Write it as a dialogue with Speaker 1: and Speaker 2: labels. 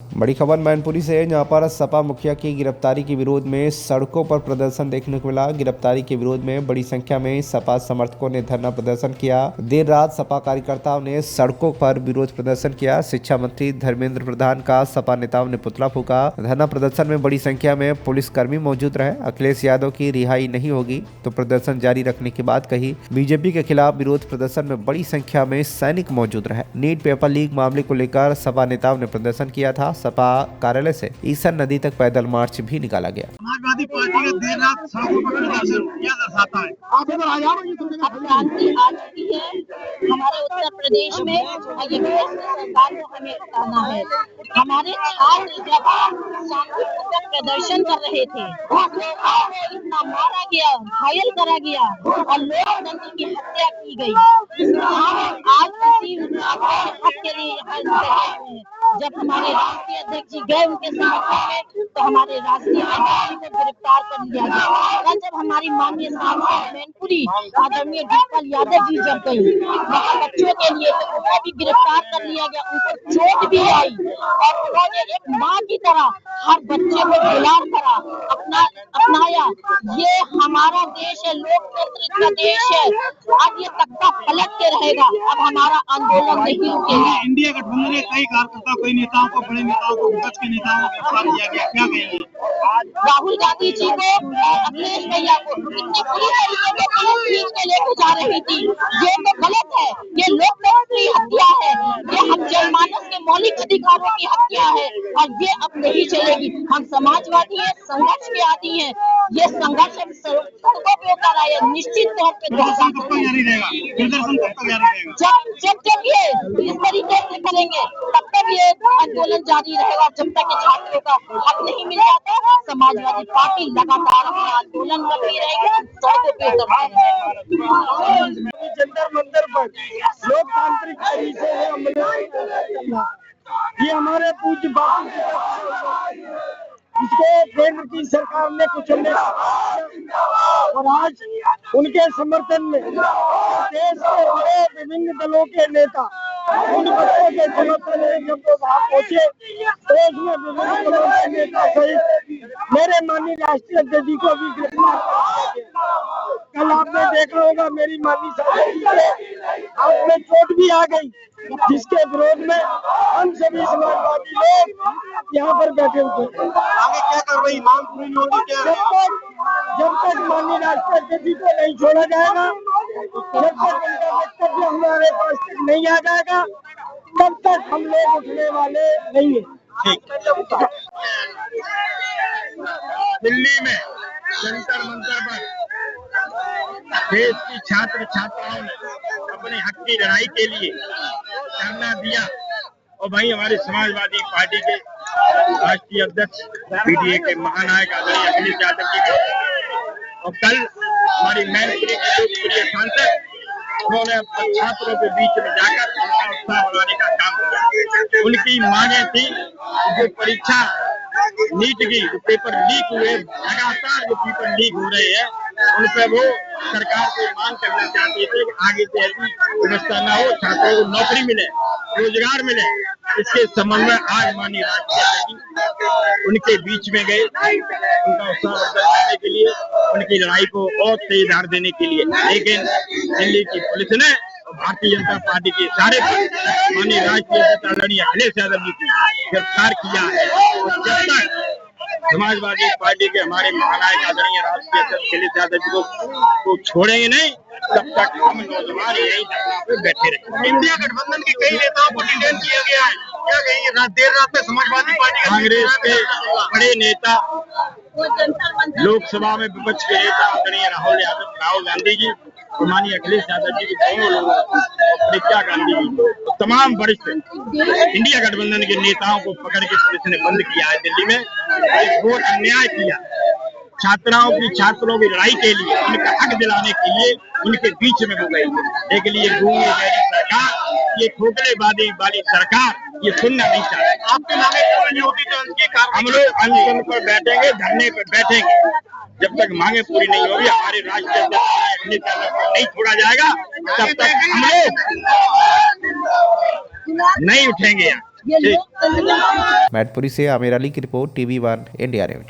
Speaker 1: बड़ी खबर मैनपुरी से है, जहां पर सपा मुखिया की गिरफ्तारी के विरोध में सड़कों पर प्रदर्शन देखने को मिला। गिरफ्तारी के विरोध में बड़ी संख्या में सपा समर्थकों ने धरना प्रदर्शन किया। देर रात सपा कार्यकर्ताओं ने सड़कों पर विरोध प्रदर्शन किया। शिक्षा मंत्री धर्मेंद्र प्रधान का सपा नेताओं ने पुतला फूंका। धरना प्रदर्शन में बड़ी संख्या में पुलिसकर्मी मौजूद रहे। अखिलेश यादव की रिहाई नहीं होगी तो प्रदर्शन जारी रखने की बात कही। बीजेपी के खिलाफ विरोध प्रदर्शन में बड़ी संख्या में सैनिक मौजूद रहे। नीट पेपर लीक मामले को लेकर सपा नेताओं ने प्रदर्शन किया था। सपा कार्यालय से ईसन नदी तक पैदल मार्च भी निकाला गया।
Speaker 2: समाजवादी पार्टी का देर रात सड़कों पर प्रदर्शन क्या दर्शाता है?
Speaker 3: क्रांति आ चुकी है हमारे उत्तर प्रदेश में और ये सरकार को हमें हटाना है। हमारे छात्र जब शांतिपूर्वक प्रदर्शन कर रहे थे, इतना मारा गया, घायल करा गया और लोकतंत्र की हत्या की गई। आज उसी हक के लिए यहाँ जब हमारे राष्ट्रीय अध्यक्ष जी गए उनके समर्थन में, तो हमारे राष्ट्रीय अध्यक्ष को गिरफ्तार कर लिया गया। और जब हमारी माननीय सांसद मैनपुरी आदरणीय डिम्पल यादव जी जब गई बच्चों के लिए, तो उनको भी गिरफ्तार कर लिया गया। उनको चोट भी आई और उन्होंने एक माँ की तरह हर बच्चे को दुलार करा, अपनाया। ये हमारा देश है, लोकतंत्र का देश है। अब ये तख्ता पलट के रहेगा, अब हमारा आंदोलन नहीं रुकेगा।
Speaker 2: इंडिया गठबंधन ने कई कार्यकर्ता, कई नेताओं को, बड़े नेताओं को, विपक्ष के नेताओं को गिरफ्तार किया गया, क्या कहेंगे?
Speaker 3: राहुल गांधी जी को और अखिलेश भैया को कितने बुरी तरीके से पुलिस खींच के लेके जा रही थी। ये तो गलत है, ये लोकतंत्र की हत्या है, ये हम जनमानस के मौलिक अधिकारों की हत्या है और ये अब नहीं चलेगी। हम समाजवादी हैं, संघर्ष के आदी हैं। ये संघर्ष हम सड़कों पे उतर आए, निश्चित तौर पे
Speaker 2: प्रदर्शन कब तक जारी रहेगा? प्रदर्शन कब तक जारी रहेगा?
Speaker 3: जब ये इस तरीके से करेंगे तब तक ये आंदोलन जारी रहेगा। जब तक छात्रों का हक नहीं मिल जाता, समाजवादी पार्टी लगातार अपना आंदोलन करती रहेगी, सड़कों पे उतरती रहेगी।
Speaker 2: जंतर मंतर पर लोकतांत्रिक तरीके से आंदोलन, ये हमारे पूज्य बापू इसको केंद्र की सरकार ने कुछ और आज उनके समर्थन में देश के बड़े विभिन्न दलों के नेता उन बच्चों के समर्थन में जब वो वहाँ पहुंचे, तो उसमें विभिन्न दलों के नेता सहित मेरे माननीय राष्ट्रीय अध्यक्ष जी को भी गिरफ्तार किया गया। कल आपने देखा होगा मेरी माननीय सांसद में चोट भी आ गई, जिसके विरोध में हम सभी समाजवादी लोग यहाँ पर बैठे हुए। आगे क्या कार्रवाई मांग पूरी नहीं होगी क्या? जब तक माननीय राष्ट्रीय अध्यक्ष जी को नहीं छोड़ा जाएगा, जब तक उनका वक्तव्य हमारे पास तक नहीं आ जाएगा, तब तक हम लोग उठने वाले नहीं है। दिल्ली में जंतर मंतर पर देश की छात्र छात्राओं ने अपने हक की लड़ाई के लिए धरना दिया और वहीं हमारी समाजवादी पार्टी के राष्ट्रीय अध्यक्ष पीडीए के महानायक आदरणीय अखिलेश यादव जी के और कल हमारी मैनपुरी के लोकप्रिय सांसद उन्होंने छात्रों के बीच में जाकर उनका उत्साह बढ़ाने का काम किया। उनकी मांगे थी जो परीक्षा नीट की जो पेपर लीक हुए, लगातार जो पेपर लीक हो रहे हैं, उन पर वो सरकार को मांग करना चाहती थे कि आगे से ऐसी व्यवस्था न हो, छात्रों को नौकरी मिले, रोजगार मिले। इसके संबंध में आज माननीय राष्ट्रपति उनके बीच में गए, उनका उत्साह वर्धन करने के लिए, उनकी लड़ाई को और तेज धार देने के लिए। लेकिन दिल्ली की पुलिस ने भारतीय जनता पार्टी के इशारे पर माननीय राष्ट्रीय अध्यक्ष आदरणीय अखिलेश यादव जी को गिरफ्तार किया है। और जब तक समाजवादी पार्टी के हमारे महानायक आदरणीय राष्ट्रीय अध्यक्ष अखिलेश यादव जी को छोड़ेंगे नहीं, तब तक हम नौजवान यही धरना पे बैठे रहेंगे। इंडिया गठबंधन के कई नेताओं को डिटेन किया गया है, क्या कहेंगे? देर रात में समाजवादी पार्टी कांग्रेस के बड़े नेता, लोकसभा में विपक्ष के नेता आदरणीय राहुल गांधी जी और माननीय अखिलेश यादव जी के दोनों लोगों और प्रियंका गांधी जी, तमाम वरिष्ठ इंडिया गठबंधन के नेताओं को पकड़ के पुलिस ने बंद किया है। दिल्ली में एक घोर अन्याय किया। छात्रों की लड़ाई के लिए, उनका हक दिलाने के लिए उनके बीच में हो गई। लेकिन ये गूंगी गहरी सरकार, ये खोखलेबाजी वाली सरकार ये सुनना नहीं चाहती। आपकी मांगे पूरी नहीं होती तो हम लोग अनशन पर बैठेंगे, धरने पर बैठेंगे। जब तक मांगे पूरी नहीं होगी, हमारे राष्ट्रीय अध्यक्ष को नहीं छोड़ा जाएगा, तब तक हम लोग नहीं उठेंगे।
Speaker 3: ये लोकतंत्र का
Speaker 1: मैटपुरी से आमिर अली की रिपोर्ट, TV1 इंडिया न्यूज।